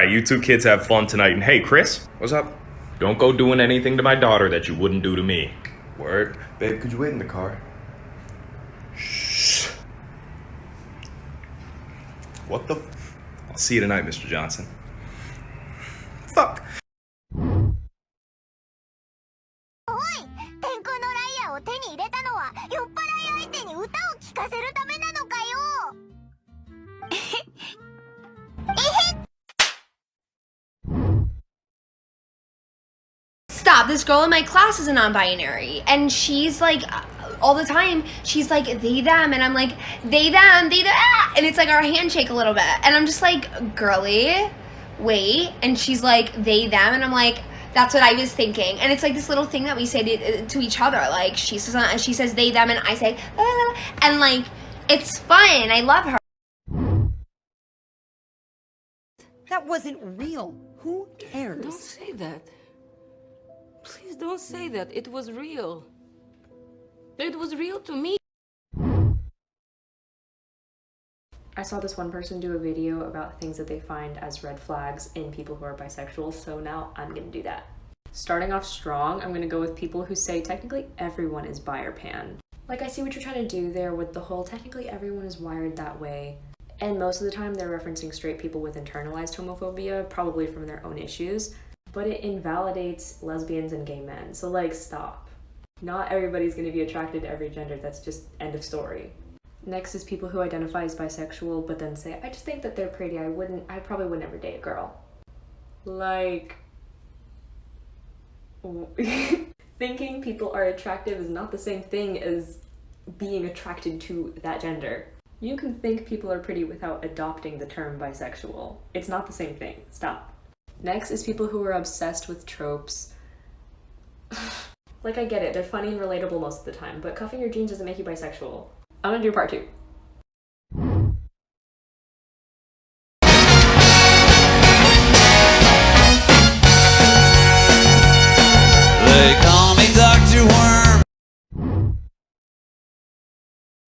right, you two kids have fun tonight. And hey, Chris. What's up? Don't go doing anything to my daughter that you wouldn't do to me. Word. Babe, could you wait in the car? Shh. What the? I'll see you tonight, Mr. Johnson. Fuck. Stop, this girl in my class is a non-binary, and she's like, all the time, she's like, they, them, and I'm like, they, them, and it's like our handshake a little bit, and I'm just like, girly, wait, and she's like, they, them, and I'm like, that's what I was thinking, and it's like this little thing that we say to each other, like, she says they, them, and I say, and like, it's fun, I love her. That wasn't real. Who cares? Don't say that. Please don't say that. It was real. It was real to me. I saw this one person do a video about things that they find as red flags in people who are bisexual, so now I'm gonna do that. Starting off strong, I'm gonna go with people who say technically everyone is bi or pan. Like, I see what you're trying to do there with the whole technically everyone is wired that way. And most of the time they're referencing straight people with internalized homophobia, probably from their own issues. But it invalidates lesbians and gay men. So like, stop. Not everybody's gonna be attracted to every gender. That's just end of story. Next is people who identify as bisexual, but then say, I just think that they're pretty. I probably would never date a girl. Like, thinking people are attractive is not the same thing as being attracted to that gender. You can think people are pretty without adopting the term bisexual. It's not the same thing. Stop. Next is people who are obsessed with tropes. Like, I get it, they're funny and relatable most of the time, but cuffing your jeans doesn't make you bisexual. I'm gonna do part 2. They call me Dr. Worm.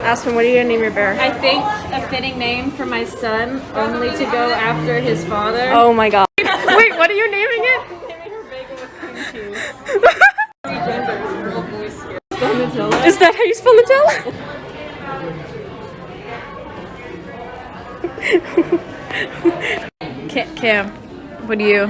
Aspen, what are you gonna name your bear? I think a fitting name for my son, only to go after his father. Oh my god. Wait, what are you naming it? I'm naming her bagel with cream cheese. Three genders, girl, boy, spell Nutella. Is that how you spell Nutella? Cam, what do you?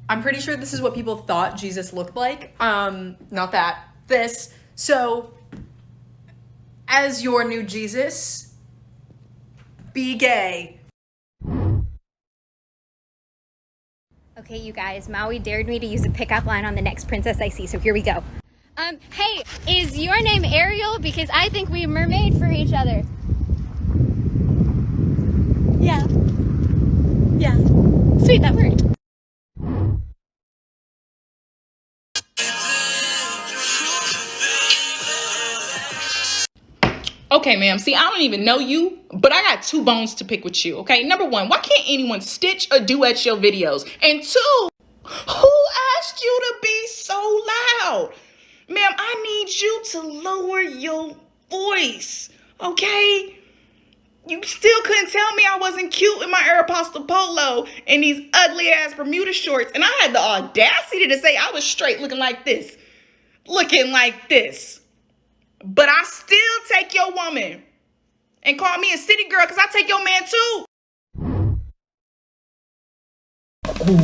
I'm pretty sure this is what people thought Jesus looked like. Not that. This. So, as your new Jesus, be gay. Okay, you guys, Maui dared me to use a pickup line on the next princess I see, so here we go. Hey, is your name Ariel? Because I think we mermaid for each other. Yeah. Yeah. Sweet, that worked. Okay, ma'am, see, I don't even know you, but I got 2 bones to pick with you, okay? Number 1, why can't anyone stitch or duet your videos? And 2, who asked you to be so loud? Ma'am, I need you to lower your voice, okay? You still couldn't tell me I wasn't cute in my Aeropostale polo and these ugly-ass Bermuda shorts, and I had the audacity to say I was straight looking like this. But I still take your woman and call me a city girl because I take your man too.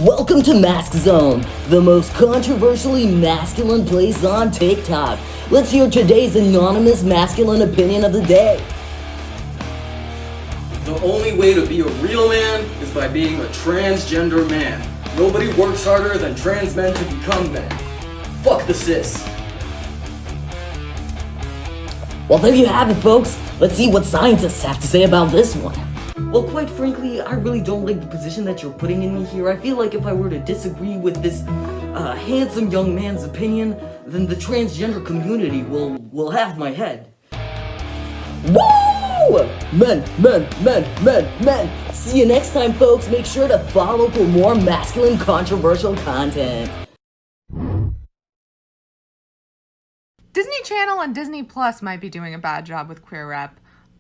Welcome to Mask Zone, the most controversially masculine place on TikTok. Let's hear today's anonymous masculine opinion of the day. The only way to be a real man is by being a transgender man. Nobody works harder than trans men to become men. Fuck the cis. Well, there you have it, folks. Let's see what scientists have to say about this one. Well, quite frankly, I really don't like the position that you're putting in me here. I feel like if I were to disagree with this handsome young man's opinion, then the transgender community will have my head. Woo! Men. See you next time, folks. Make sure to follow for more masculine controversial content. Disney Channel and Disney Plus might be doing a bad job with queer rep,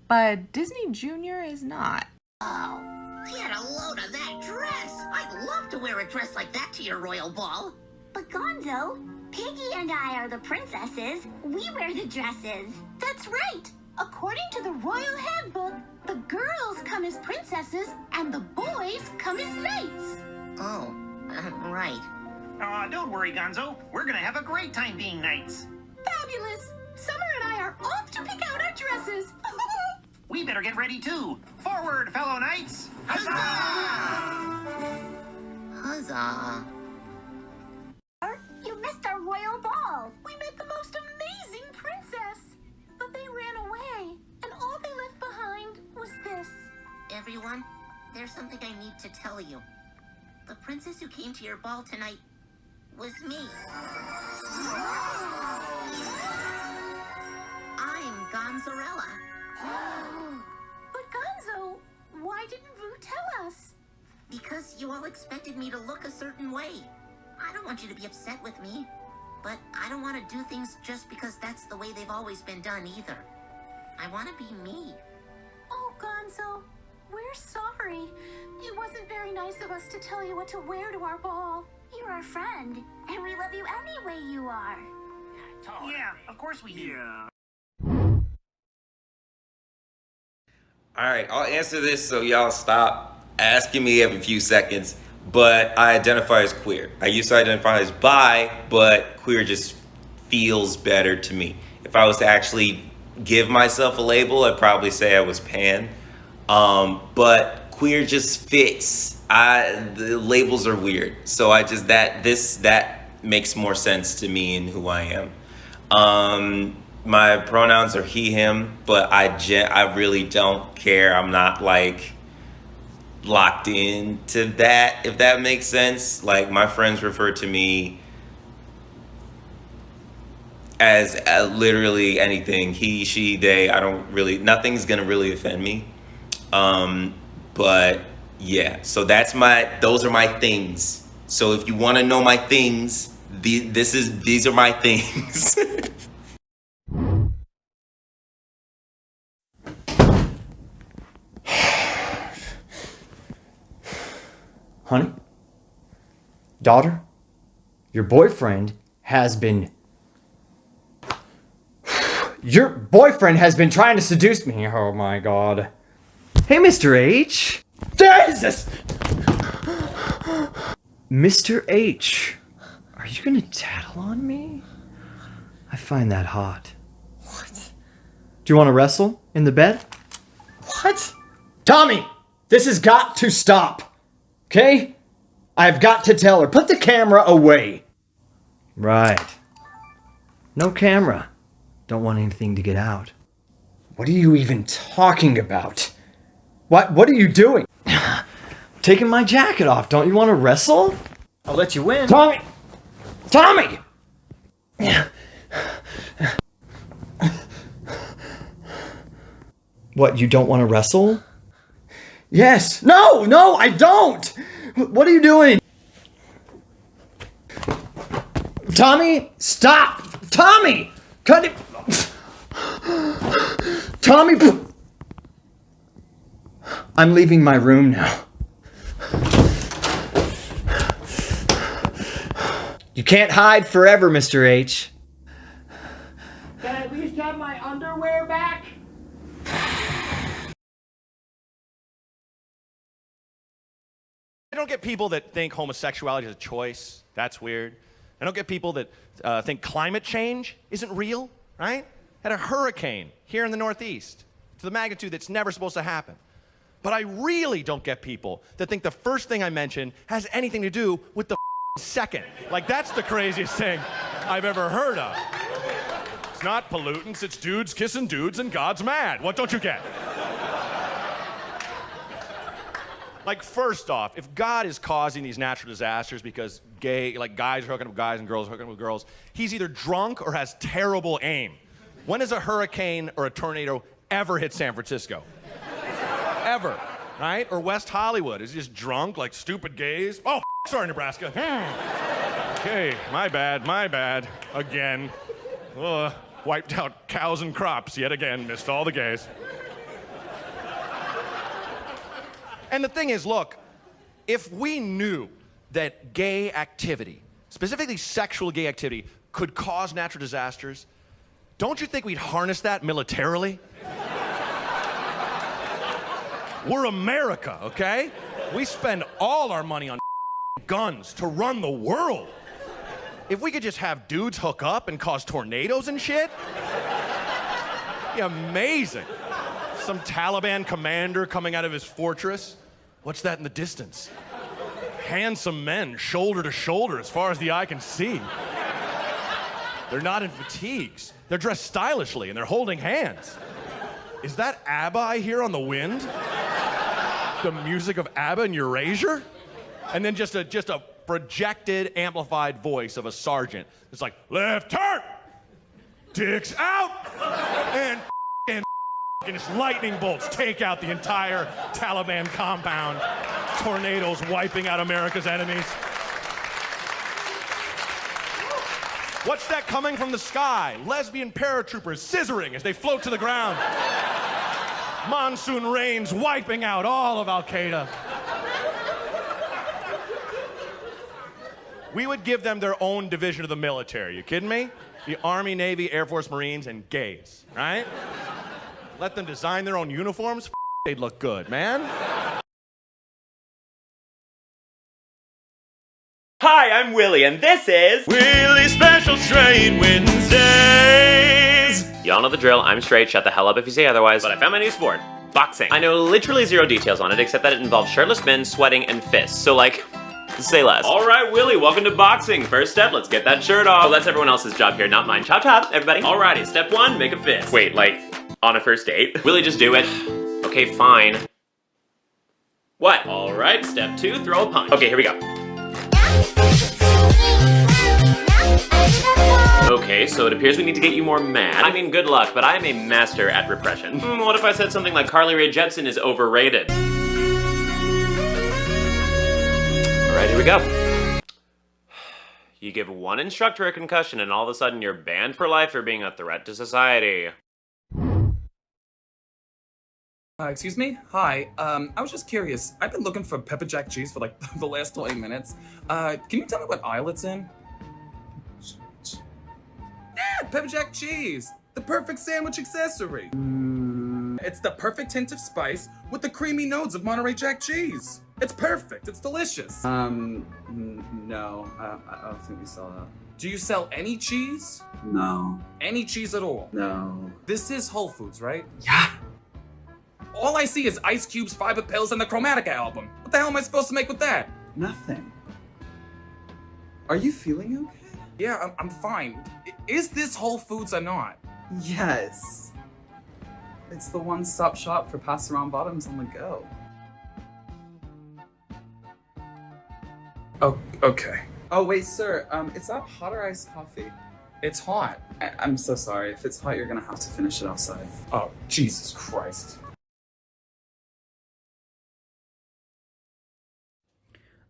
but Disney Junior is not. Oh, get a load of that dress! I'd love to wear a dress like that to your royal ball. But Gonzo, Piggy and I are the princesses. We wear the dresses. That's right. According to the royal handbook, the girls come as princesses and the boys come as knights. Oh, right. Aw, don't worry, Gonzo. We're gonna have a great time being knights. Fabulous! Summer and I are off to pick out our dresses. We better get ready too. Forward, fellow knights! Huzzah! Huzzah! You missed our royal ball. We met the most amazing princess. But they ran away, and all they left behind was this. Everyone, there's something I need to tell you. The princess who came to your ball tonight was me. I'm Gonzarella. But Gonzo, why didn't Vu tell us? Because you all expected me to look a certain way. I don't want you to be upset with me, but I don't want to do things just because that's the way they've always been done either. I want to be me. Oh, Gonzo, we're sorry. It wasn't very nice of us to tell you what to wear to our ball. You're our friend, and we love you any way you are. Yeah, of course we do. Alright, I'll answer this so y'all stop asking me every few seconds, but I identify as queer. I used to identify as bi, but queer just feels better to me. If I was to actually give myself a label, I'd probably say I was pan. But queer just fits. The labels are weird. So that makes more sense to me and who I am. My pronouns are he, him, but I really don't care. I'm not like locked into that, if that makes sense. Like my friends refer to me as literally anything, he, she, they. Nothing's gonna really offend me. But yeah, so those are my things. So if you want to know my things, these are my things. Honey? Daughter? Your boyfriend has been trying to seduce me. Oh my god. Hey, Mr. H. Jesus! Mr. H. Are you gonna tattle on me? I find that hot. What? Do you want to wrestle in the bed? What? Tommy! This has got to stop! Okay? I've got to tell her. Put the camera away. Right. No camera. Don't want anything to get out. What are you even talking about? What are you doing? Taking my jacket off. Don't you want to wrestle? I'll let you win. Tommy! Tommy! What, you don't want to wrestle? Yes. No, I don't. What are you doing? Tommy, stop. Tommy, cut it. Tommy, I'm leaving my room now. You can't hide forever, Mr. H. Can I at least have my underwear back? I don't get people that think homosexuality is a choice. That's weird. I don't get people that think climate change isn't real, right? Had a hurricane here in the Northeast to the magnitude that's never supposed to happen. But I really don't get people that think the first thing I mention has anything to do with the second. Like, that's the craziest thing I've ever heard of. It's not pollutants, it's dudes kissing dudes and God's mad. What don't you get? Like, first off, if God is causing these natural disasters because guys are hooking up with guys and girls are hooking up with girls, he's either drunk or has terrible aim. When has a hurricane or a tornado ever hit San Francisco? Ever, right? Or West Hollywood, is he just drunk, like stupid gays? Oh, sorry, Nebraska. Okay, my bad, again. Ugh. Wiped out cows and crops yet again, missed all the gays. And the thing is, look, if we knew that gay activity, specifically sexual gay activity, could cause natural disasters, don't you think we'd harness that militarily? We're America, okay? We spend all our money on guns to run the world. If we could just have dudes hook up and cause tornadoes and shit, it'd be amazing. Some Taliban commander coming out of his fortress. What's that in the distance? Handsome men, shoulder to shoulder, as far as the eye can see. They're not in fatigues. They're dressed stylishly, and they're holding hands. Is that ABBA I hear on the wind? The music of ABBA and Eurasia? And then just a projected, amplified voice of a sergeant. It's like, left turn, dicks out, and just lightning bolts take out the entire Taliban compound. Tornadoes wiping out America's enemies. What's that coming from the sky? Lesbian paratroopers scissoring as they float to the ground. Monsoon rains wiping out all of Al-Qaeda. We would give them their own division of the military. You kidding me? The Army, Navy, Air Force, Marines, and gays, right? Let them design their own uniforms. They'd look good, man. Hi, I'm Willie, and this is Willie Special Straight Wednesdays. Y'all know the drill. I'm straight. Shut the hell up if you say otherwise. But I found my new sport, boxing. I know literally zero details on it, except that it involves shirtless men, sweating, and fists. So like, say less. All right, Willie, welcome to boxing. First step, let's get that shirt off. Oh, that's everyone else's job here, not mine. Chop chop, everybody. Alrighty, step one, make a fist. Wait, like, on a first date? Willie, just do it. Okay, fine. What? All right, step two, throw a punch. Okay, here we go. Okay, so it appears we need to get you more mad. I mean, good luck, but I am a master at repression. What if I said something like Carly Rae Jepsen is overrated? Alright, here we go. You give one instructor a concussion and all of a sudden you're banned for life for being a threat to society. Excuse me? Hi, I was just curious. I've been looking for pepper jack cheese for like the last 20 minutes. Can you tell me what aisle it's in? Yeah, pepper jack cheese! The perfect sandwich accessory! It's the perfect hint of spice with the creamy notes of Monterey Jack cheese. It's perfect, it's delicious. No, I don't think we sell that. Do you sell any cheese? No. Any cheese at all? No. This is Whole Foods, right? Yeah. All I see is Ice Cube's Fiber Pills and the Chromatica album. What the hell am I supposed to make with that? Nothing. Are you feeling okay? Yeah, I'm fine. Is this Whole Foods or not? Yes. It's the one-stop shop for pass-around bottoms on the go. Oh, okay. Oh, wait, sir. Is that hot or iced coffee? It's hot. I'm so sorry. If it's hot, you're gonna have to finish it outside. Oh, Jesus Christ.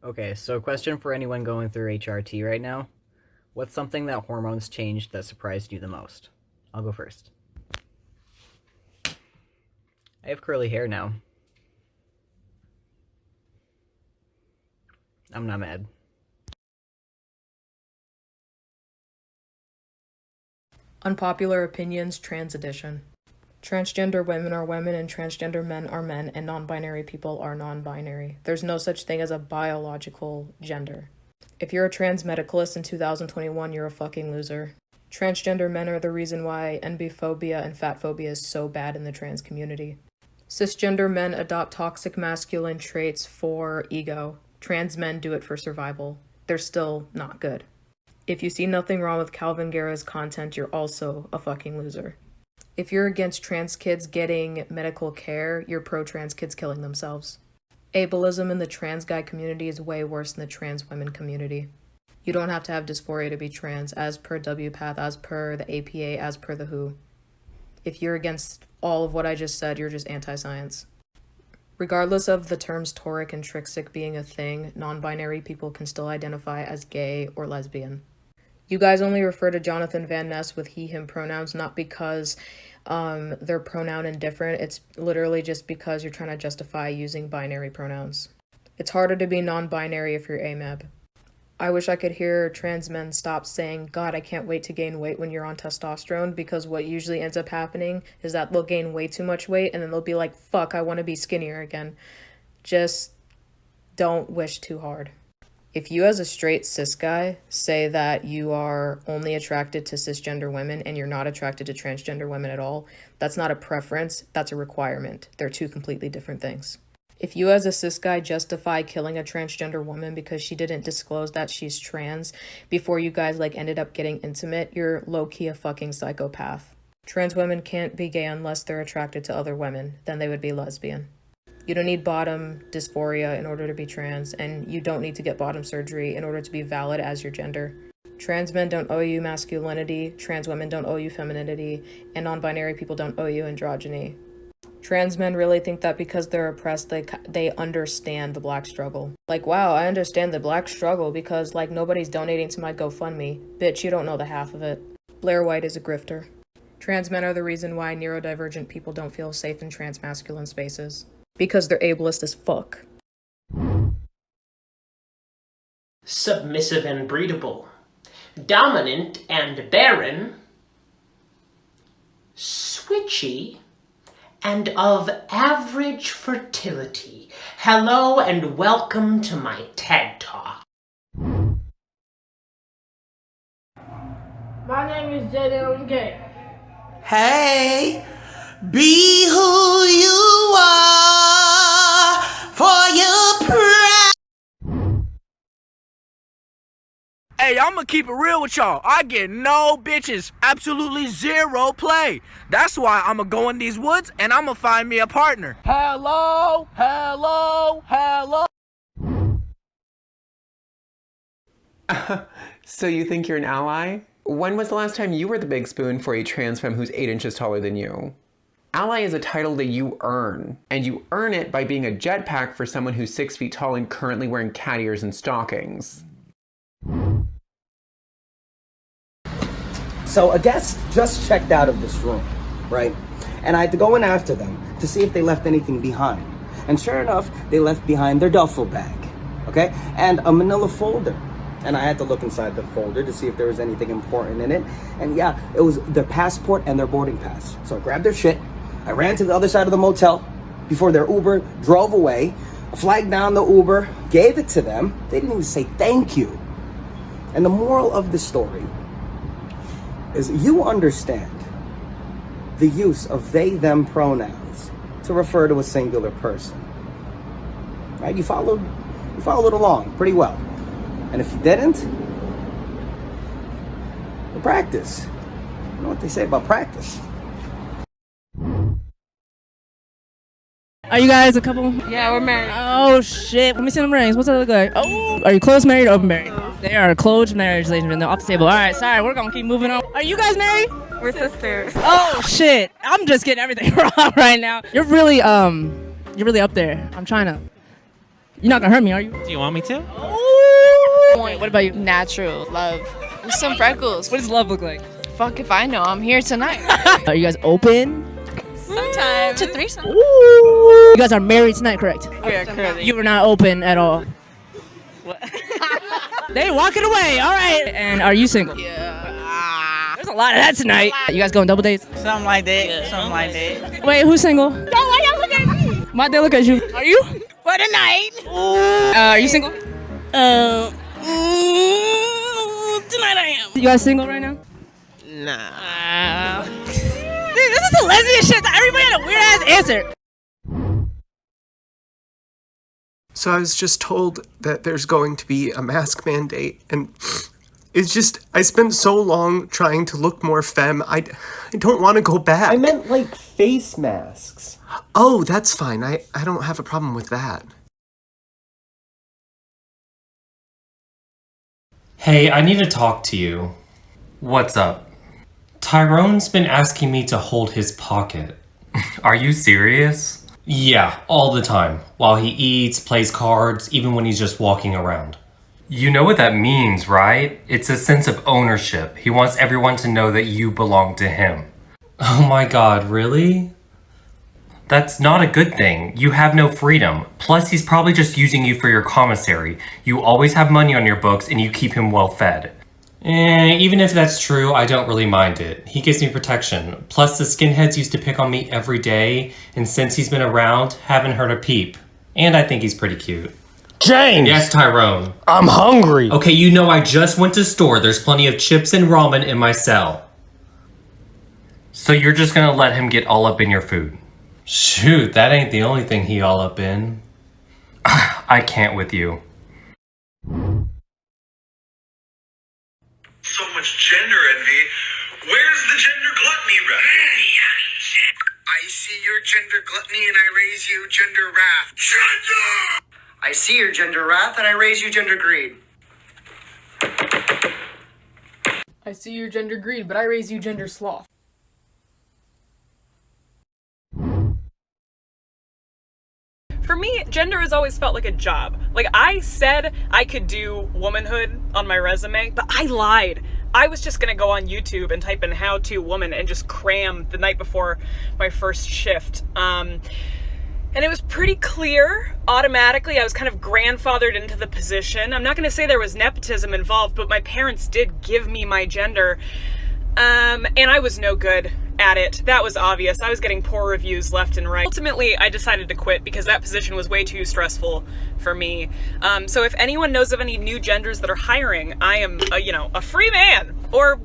Okay, so question for anyone going through HRT right now. What's something that hormones changed that surprised you the most? I'll go first. I have curly hair now. I'm not mad. Unpopular opinions, trans edition. Transgender women are women and transgender men are men and non-binary people are non-binary. There's no such thing as a biological gender. If you're a trans medicalist in 2021, you're a fucking loser. Transgender men are the reason why NB phobia and fat phobia is so bad in the trans community. Cisgender men adopt toxic masculine traits for ego. Trans men do it for survival. They're still not good. If you see nothing wrong with Calvin Guerra's content, you're also a fucking loser. If you're against trans kids getting medical care, you're pro-trans kids killing themselves. Ableism in the trans guy community is way worse than the trans women community. You don't have to have dysphoria to be trans, as per WPATH, as per the APA, as per the WHO. If you're against all of what I just said, you're just anti-science. Regardless of the terms toric and trixic being a thing, non-binary people can still identify as gay or lesbian. You guys only refer to Jonathan Van Ness with he, him pronouns, not because they're pronoun indifferent. It's literally just because you're trying to justify using binary pronouns. It's harder to be non-binary if you're AMAB. I wish I could hear trans men stop saying, God, I can't wait to gain weight when you're on testosterone, because what usually ends up happening is that they'll gain way too much weight and then they'll be like, fuck, I want to be skinnier again. Just don't wish too hard. If you as a straight cis guy say that you are only attracted to cisgender women and you're not attracted to transgender women at all, that's not a preference, that's a requirement. They're two completely different things. If you as a cis guy justify killing a transgender woman because she didn't disclose that she's trans before you guys ended up getting intimate, you're low-key a fucking psychopath. Trans women can't be gay unless they're attracted to other women, then they would be lesbian. You don't need bottom dysphoria in order to be trans, and you don't need to get bottom surgery in order to be valid as your gender. Trans men don't owe you masculinity, trans women don't owe you femininity, and non-binary people don't owe you androgyny. Trans men really think that because they're oppressed, they understand the black struggle. Like, wow, I understand the black struggle because, nobody's donating to my GoFundMe. Bitch, you don't know the half of it. Blair White is a grifter. Trans men are the reason why neurodivergent people don't feel safe in trans-masculine spaces. Because they're ableist as fuck. Submissive and breedable. Dominant and barren. Switchy and of average fertility. Hello and welcome to my TED Talk. My name is Jaden Gay. Hey, be who you are for your pride. Hey, I'ma keep it real with y'all. I get no bitches, absolutely zero play. That's why I'ma go in these woods and I'ma find me a partner. Hello, hello, hello. So you think you're an ally? When was the last time you were the big spoon for a trans femme who's 8 inches taller than you? Ally is a title that you earn, and you earn it by being a jetpack for someone who's 6 feet tall and currently wearing cat ears and stockings. So a guest just checked out of this room, right? And I had to go in after them to see if they left anything behind. And sure enough, they left behind their duffel bag, okay? And a manila folder. And I had to look inside the folder to see if there was anything important in it. And yeah, it was their passport and their boarding pass. So I grabbed their shit, I ran to the other side of the motel before their Uber drove away. I flagged down the Uber, gave it to them. They didn't even say thank you. And the moral of the story is you understand the use of they, them pronouns to refer to a singular person. Right? You followed it along pretty well. And if you didn't, well, practice. You know what they say about practice. Are you guys a couple? Yeah, we're married. Oh shit. Let me see them rings. What's that look like? Oh, are you closed married or open married? They are a closed marriage, ladies and gentlemen. They're off the table. Alright, sorry, we're gonna keep moving on. Are you guys married? We're sisters. Oh shit. I'm just getting everything wrong right now. You're really up there. I'm trying to. You're not gonna hurt me, are you? Do you want me to? Wait, what about you? Natural love. With some freckles. What does love look like? Fuck if I know. I'm here tonight. Are you guys open? Sometimes. To threesome. You guys are married tonight, correct? We are currently. You were not open at all. What? They walking away. All right. And are you single? Yeah. There's a lot of that tonight. You guys going double dates? Something like that. Yeah. Something like that. Wait, who's single? Yo, why y'all look at me? Why'd they look at you? Are you? For the night. Are you single? Tonight I am. You guys single right now? Nah. Dude, this is a lesbian shit. Everybody had a weird ass answer. So I was just told that there's going to be a mask mandate, and it's just, I spent so long trying to look more femme, I don't want to go back. I meant like face masks. Oh, that's fine. I don't have a problem with that. Hey, I need to talk to you. What's up? Tyrone's been asking me to hold his pocket. Are you serious? Yeah, all the time. While he eats, plays cards, even when he's just walking around. You know what that means, right? It's a sense of ownership. He wants everyone to know that you belong to him. Oh my god, really? That's not a good thing. You have no freedom. Plus, he's probably just using you for your commissary. You always have money on your books and you keep him well fed. Even if that's true, I don't really mind it. He gives me protection. Plus, the skinheads used to pick on me every day, and since he's been around, haven't heard a peep. And I think he's pretty cute. James! Yes, Tyrone. I'm hungry. Okay, you know I just went to store. There's plenty of chips and ramen in my cell. So you're just gonna let him get all up in your food? Shoot, that ain't the only thing he all up in. I can't with you. So much gender envy. Where's the gender gluttony rep? I see your gender gluttony and I raise you gender wrath. Gender! I see your gender wrath and I raise you gender greed. I see your gender greed, but I raise you gender sloth. For me, gender has always felt like a job. Like, I said I could do womanhood on my resume, but I lied. I was just gonna go on YouTube and type in how to woman and just cram the night before my first shift. And it was pretty clear automatically. I was kind of grandfathered into the position. I'm not gonna say there was nepotism involved, but my parents did give me my gender. And I was no good at it. That was obvious. I was getting poor reviews left and right. Ultimately, I decided to quit because that position was way too stressful for me. So if anyone knows of any new genders that are hiring, I am, a free man or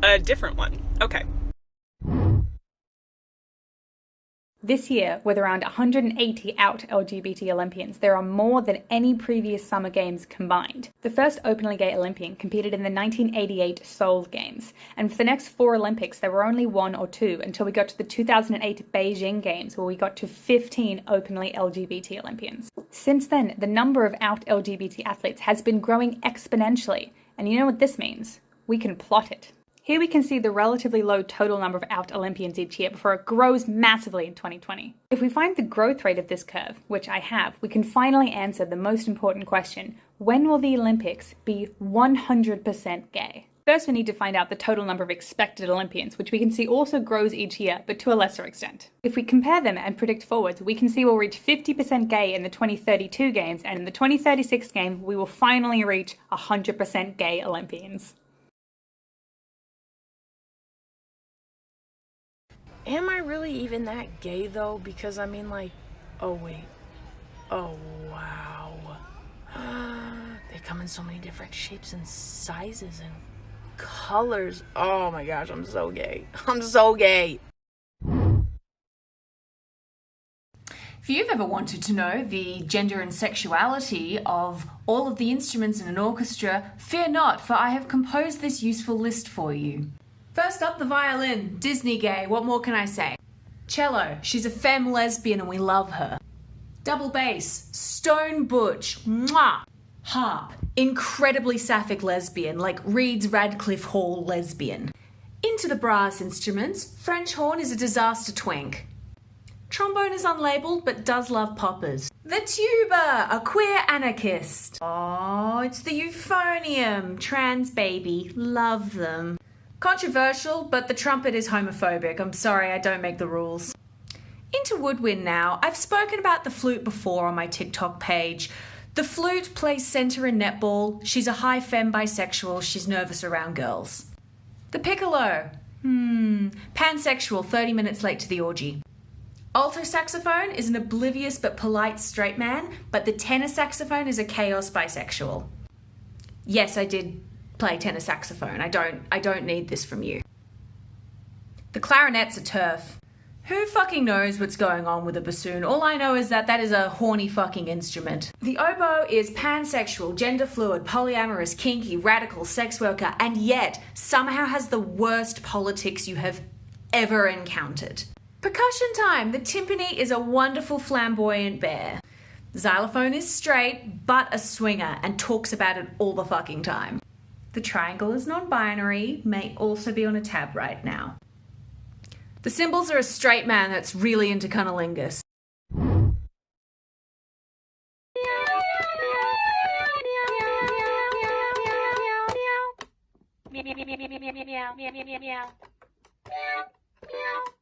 a different one. Okay. This year, with around 180 out LGBT Olympians, there are more than any previous Summer Games combined. The first openly gay Olympian competed in the 1988 Seoul Games, and for the next 4 Olympics there were only 1 or 2 until we got to the 2008 Beijing Games, where we got to 15 openly LGBT Olympians. Since then, the number of out LGBT athletes has been growing exponentially, and you know what this means? We can plot it. Here we can see the relatively low total number of out Olympians each year before it grows massively in 2020. If we find the growth rate of this curve, which I have, we can finally answer the most important question: when will the Olympics be 100% gay? First, we need to find out the total number of expected Olympians, which we can see also grows each year, but to a lesser extent. If we compare them and predict forwards, we can see we'll reach 50% gay in the 2032 Games, and in the 2036 Games, we will finally reach 100% gay Olympians. Am I really even that gay though? Because I mean, like, oh wait, oh wow, they come in so many different shapes and sizes and colors. Oh my gosh, I'm so gay. I'm so gay. If you've ever wanted to know the gender and sexuality of all of the instruments in an orchestra, fear not, for I have composed this useful list for you. First up, the violin. Disney gay, what more can I say? Cello, she's a femme lesbian and we love her. Double bass, stone butch, mwah. Harp, incredibly sapphic lesbian, like Reed's Radcliffe Hall lesbian. Into the brass instruments, French horn is a disaster twink. Trombone is unlabeled but does love poppers. The tuba, a queer anarchist. Oh, it's the euphonium, trans baby, love them. Controversial, but the trumpet is homophobic. I'm sorry, I don't make the rules. Into woodwind now. I've spoken about the flute before on my TikTok page. The flute plays centre in netball. She's a high femme bisexual. She's nervous around girls. The piccolo. Pansexual, 30 minutes late to the orgy. Alto saxophone is an oblivious but polite straight man, but the tenor saxophone is a chaos bisexual. Yes, I did play tenor saxophone. I don't need this from you. The clarinet's a turf. Who fucking knows what's going on with a bassoon? All I know is that that is a horny fucking instrument. The oboe is pansexual, gender fluid, polyamorous, kinky, radical, sex worker, and yet somehow has the worst politics you have ever encountered. Percussion time. The timpani is a wonderful flamboyant bear. Xylophone is straight, but a swinger, and talks about it all the fucking time. The triangle is non-binary, may also be on a tab right now. The cymbals are a straight man that's really into cunnilingus. meow, meow, meow, meow, meow, meow, meow. Meow, meow.